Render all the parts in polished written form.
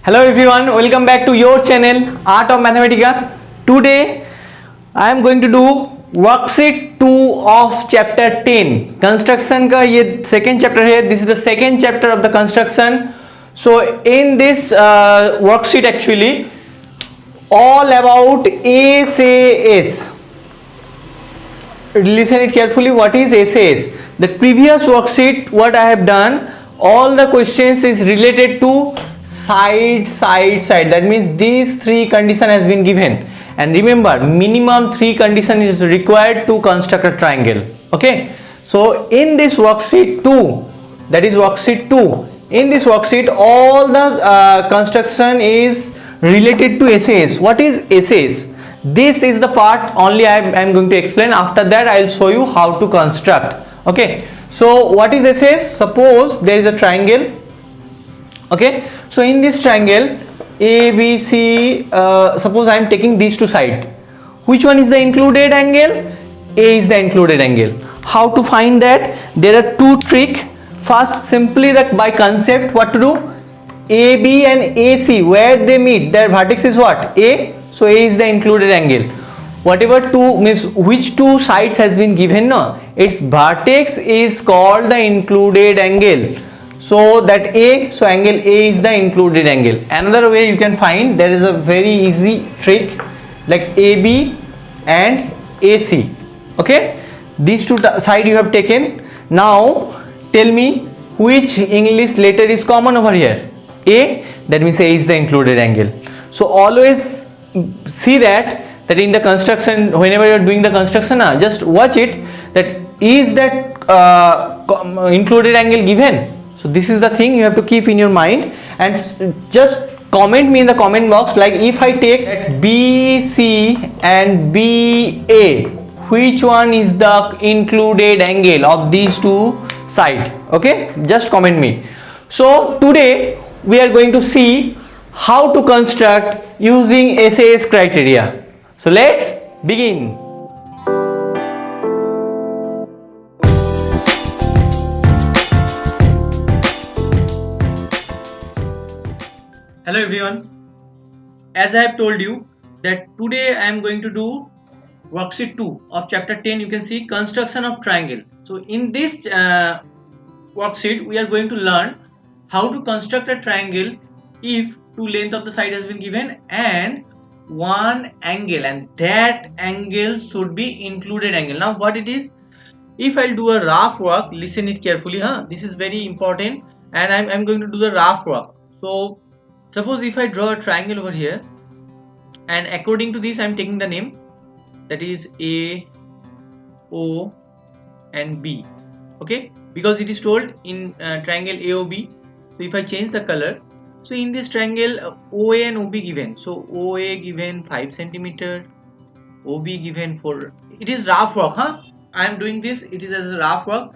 Hello everyone, welcome back to your channel Art of Mathematica. Today I am going to do worksheet 2 of chapter 10. Construction का ये second chapter है. This is the second chapter of the construction. So in this worksheet actually all about SAS. Listen it carefully. What is SAS? The previous worksheet what I have done, all the questions is related to side. That means these three condition has been given, and remember minimum three condition is required to construct a triangle. Okay, so in this worksheet 2, that is worksheet 2, in this worksheet all the construction is related to SAS. What is SAS? This is the part only I am going to explain. After that I will show you how to construct. Okay, so what is SAS? Suppose there is a triangle. Okay, so in this triangle ABC, suppose I am taking these two sides. Which one is the included angle? A is the included angle. How to find that? There are two tricks. First, simply that by concept, what to do? AB and AC, where they meet, their vertex is what? A. So A is the included angle. Whatever two means which two sides has been given, no, its vertex is called the included angle. So that A, so angle A is the included angle. Another way you can find, there is a very easy trick like AB and AC. Okay, these two side you have taken. Now tell me which English letter is common over here? A, that means A is the included angle. So always see that in the construction, whenever you are doing the construction, just watch it, that is that included angle given. So this is the thing you have to keep in your mind, and just comment me in the comment box, like if I take BC and BA, which one is the included angle of these two sides? Okay, just comment me. So today we are going to see how to construct using SAS criteria. So let's begin. Hello everyone, as I have told you that today I am going to do worksheet 2 of chapter 10. You can see construction of triangle. So in this worksheet we are going to learn how to construct a triangle if two length of the side has been given and one angle, and that angle should be included angle. Now what it is, if I'll do a rough work, listen it carefully, this is very important, and I'm going to do the rough work. So suppose if I draw a triangle over here, and according to this I am taking the name, that is A, O and B. Okay, because it is told in triangle AOB. So if I change the color, so in this triangle OA and OB given, so OA given 5 centimeter, OB given 4. It is rough work, I am doing this, it is as a rough work.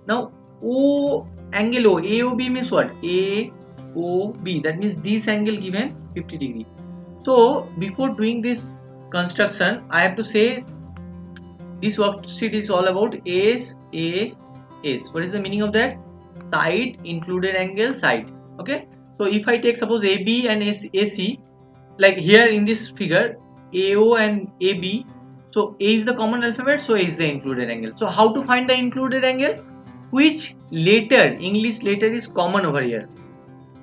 Now O angle O, AOB means what? AOB, that means this angle given 50 degree. So before doing this construction I have to say this worksheet is all about SAS. What is the meaning of that? Side, included angle, side. Okay, so if I take suppose AB and AC, like here in this figure AO and AB, so A is the common alphabet, so A is the included angle. So how to find the included angle? Which letter, English letter is common over here?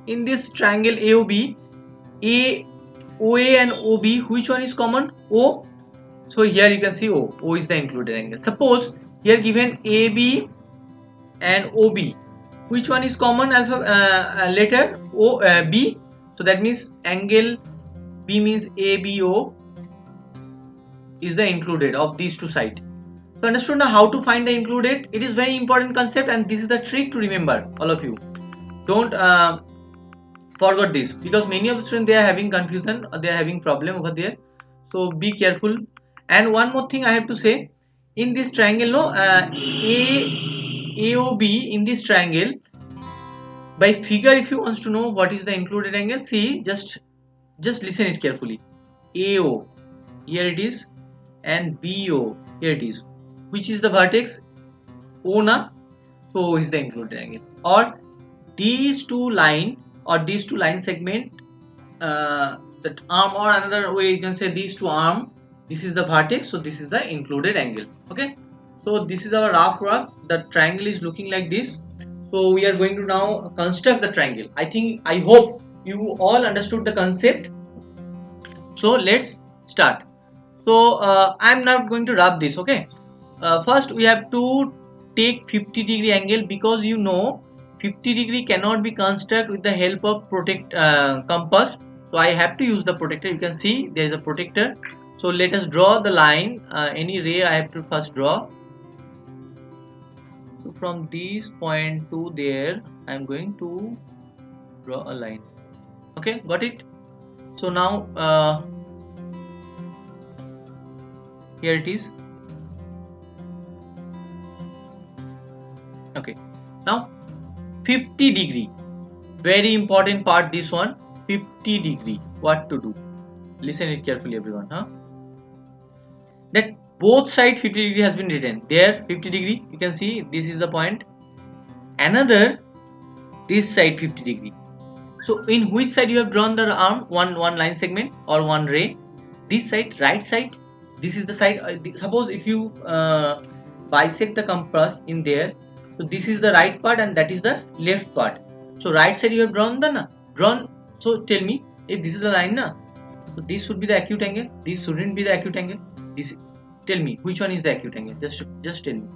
In this triangle AOB, OA and OB, which one is common? O. So here you can see O is the included angle. Suppose here given AB and OB, which one is common letter? B. So that means angle B means ABO is the included of these two sides. So understood now how to find the included? It is very important concept, and this is the trick to remember, all of you. Don't forget this, because many of the students, they are having confusion, they are having problem over there. So be careful. And one more thing I have to say, in this triangle, AOB, in this triangle, by figure, if you want to know what is the included angle, see, just listen it carefully. AO, here it is, and BO, here it is. Which is the vertex? O na, so O is the included angle. Or these two line segment that arm, or another way you can say these two arm, this is the vertex, so this is the included angle. Okay, so this is our rough work. The triangle is looking like this. So we are going to now construct the triangle. I hope you all understood the concept. So let's start. So I'm not going to rub this. Okay, first we have to take 50-degree angle, because 50-degree cannot be constructed with the help of compass. So I have to use the protector. You can see there is a protector. So let us draw the line. Any ray I have to first draw. So from this point to there, I'm going to draw a line. Okay, got it? So now here it is. Okay, now 50-degree, very important part, this one. 50-degree, what to do? Listen it carefully, everyone. That both side 50-degree has been written there. 50-degree, you can see this is the point. Another, this side 50-degree. So in which side you have drawn the arm? One line segment or one ray. This side, right side. This is the side. Suppose if you bisect the compass in there, so this is the right part and that is the left part. So right side you have drawn. So tell me, if this is the line, so this should be the acute angle. This shouldn't be the acute angle. Tell me which one is the acute angle. Just tell me.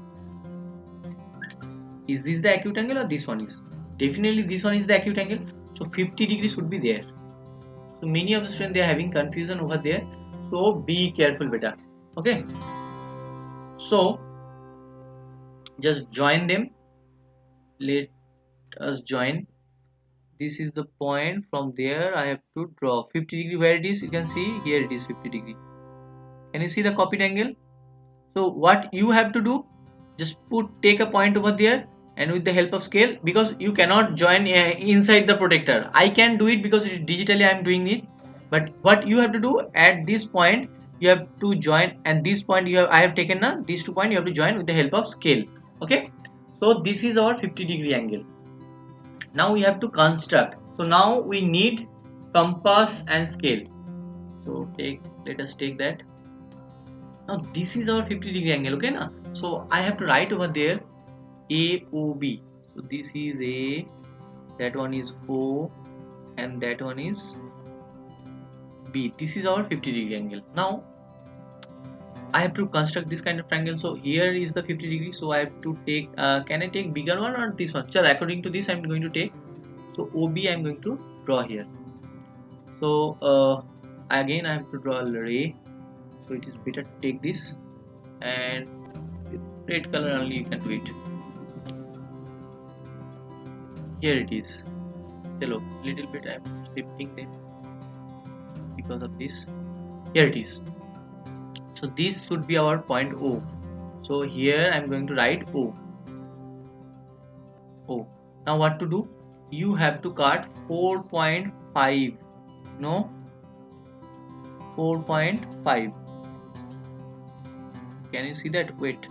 Is this the acute angle or this one is? Definitely this one is the acute angle. So 50 degrees should be there. So many of the students, they are having confusion over there. So be careful, beta. Okay. So just join them. Let us join. This is the point. From there I have to draw 50 degree. Where it is, you can see here it is 50 degree. Can you see the copied angle? So what you have to do, just take a point over there, and with the help of scale, because you cannot join inside the protector. I can do it because digitally I am doing it, but what you have to do, at this point you have to join, and this point I have taken these 2 points you have to join with the help of scale. Okay, so this is our 50 degree angle. Now we have to construct. So now we need compass and scale. So let us take that. Now this is our 50 degree angle. Okay, now so I have to write over there AOB. So this is A, that one is O, and that one is B. This is our 50 degree angle. Now I have to construct this kind of triangle. So here is the 50 degree. So I have to take, can I take bigger one or this one? So according to this I'm going to take. So OB I'm going to draw here. So again I have to draw a ray. So it is better to take this, and with red color only you can do it. Here it is. Hello, little bit I am shifting them because of this. Here it is. So this should be our point O. So here I am going to write O. Now what to do? You have to cut 4.5. No, 4.5. Can you see that? Wait.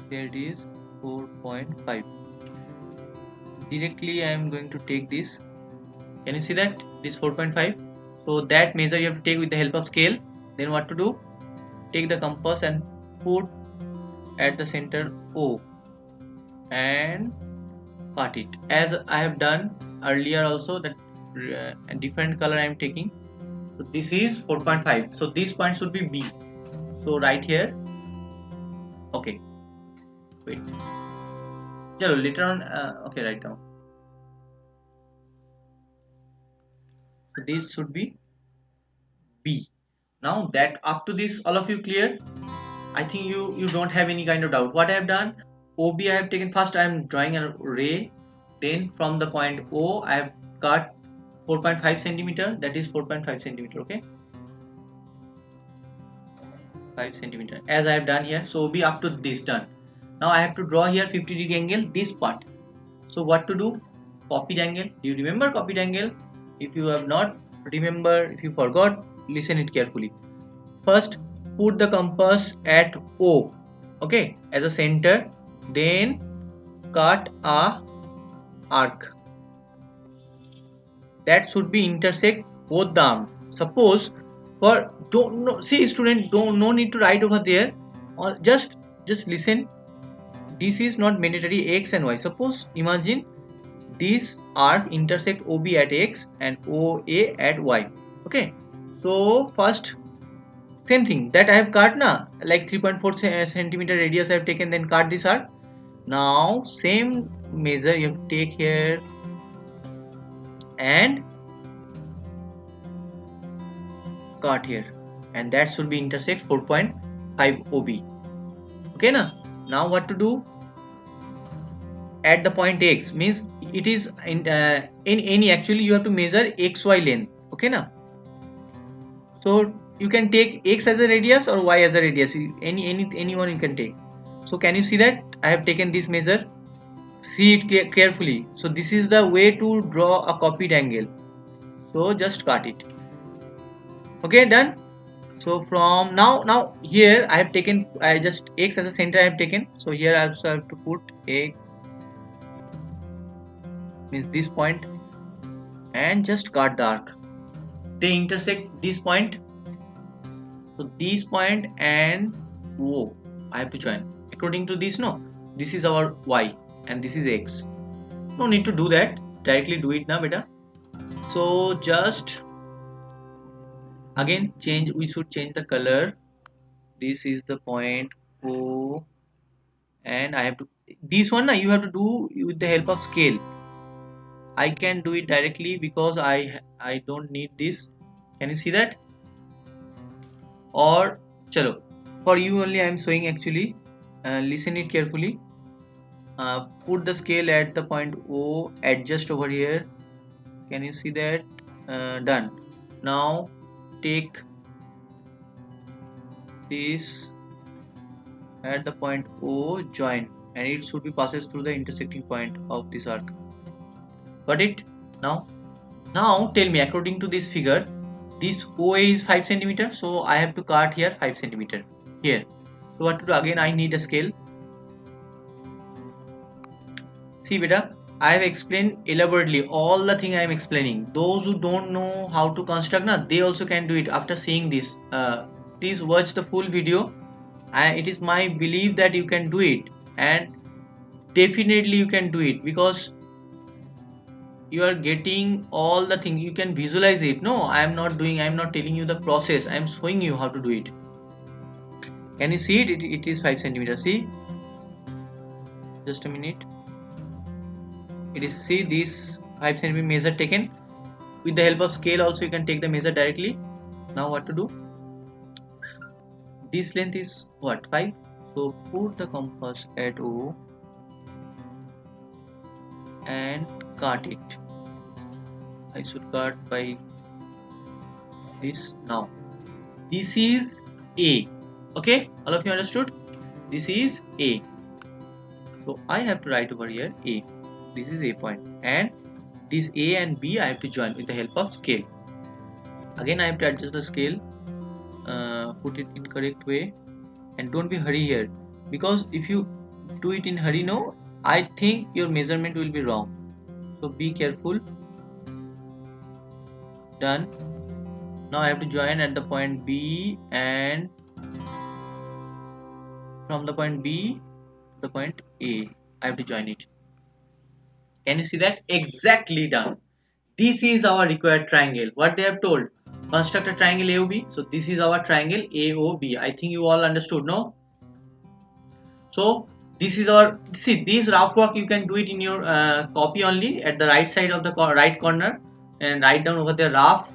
There it is, 4.5. Directly I am going to take this. Can you see that? This 4.5. So that measure you have to take with the help of scale. Then what to do? Take the compass and put at the center O and cut it, as I have done earlier also. That different color I am taking. So this is 4.5. So this point should be B. So right here. Okay. Wait. Later on. Okay, write down. So this should be B. Now that up to this, all of you clear? I think you don't have any kind of doubt. What I have done, OB I have taken. First I am drawing a ray. Then from the point O I have cut 4.5 centimeter. That is 4.5 centimeter. Okay, 5 centimeter as I have done here. So OB up to this done. Now I have to draw here 50 degree angle, this part. So what to do? Copied angle. Do you remember copied angle? If you have not remember, if you forgot, listen it carefully. First put the compass at O, okay, as a center. Then cut a arc. that should be intersect both the arms. Suppose for don't no, see student, don't no need to write over there, or just listen. This is not mandatory x and y. Suppose imagine these arc intersect OB at x and OA at y. Okay, so first same thing that I have cut na, like 3.4 centimeter radius I have taken, then cut this arc. Now same measure you have to take here and cut here, and that should be intersect 4.5 OB. Okay na? Now what to do? At the point x, means it is in any, actually you have to measure xy length. Okay na? So you can take x as a radius or y as a radius, anyone you can take. So can you see that I have taken this measure? See it carefully. So this is the way to draw a copied angle. So just cut it. Okay, done. So from now here I have taken, I just x as a center I have taken. So here I also have to put x, means this point, and just cut the arc. They intersect this point. So this point and O I have to join. According to this, no, this is our y and this is x. No need to do that. Directly do it now, beta. So just again change, we should change the color. This is the point O, and I have to, this one you have to do with the help of scale. I can do it directly because I don't need this. Can you see that? Or chalo, for you only I am showing actually. Listen it carefully. Put the scale at the point O, adjust over here. Can you see that? Done. Now take this at the point O, join, and it should be passes through the intersecting point of this arc. Got it? Now tell me, according to this figure, this OA is 5 cm, so I have to cut here 5 cm here. So what to do? Again I need a scale. See beta, I have explained elaborately all the thing I am explaining. Those who don't know how to construct na, they also can do it after seeing this. Please watch the full video. It is my belief that you can do it, and definitely you can do it, because you are getting all the things, you can visualize it. No, I am not telling you the process, I am showing you how to do it. Can you see it? It is 5 cm. See, just a minute. It is, see, this 5 cm measure taken. With the help of scale also you can take the measure directly. Now what to do? This length is what, 5? So put the compass at O and cut it. I should cut by this. Now this is A. Okay, all of you understood? This is A. So I have to write over here A. This is A point, and this A and B I have to join with the help of scale. Again I have to adjust the scale, put it in correct way, and don't be hurry here, because if you do it in hurry, no, I think your measurement will be wrong. So be careful. Done. Now I have to join at the point B, and from the point B to the point A I have to join it. Can you see that? Exactly done. This is our required triangle. What they have told, construct a triangle AOB. So this is our triangle AOB. I think you all understood, no? So this is our, see, this rough work you can do it in your copy only at the right side of the right corner, and write down over there rough,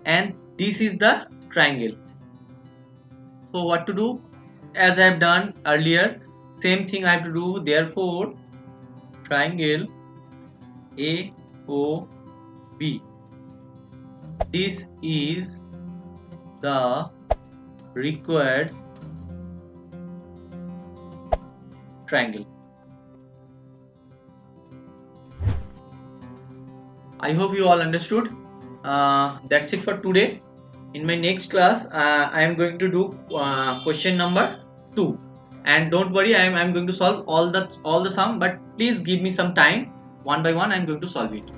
and this is the triangle. So what to do? As I have done earlier, same thing I have to do. Therefore triangle AOB, this is the required triangle. I hope you all understood. That's it for today. In my next class I am going to do question number 2, and don't worry, I am going to solve all the sum, but please give me some time. One by one I am going to solve it.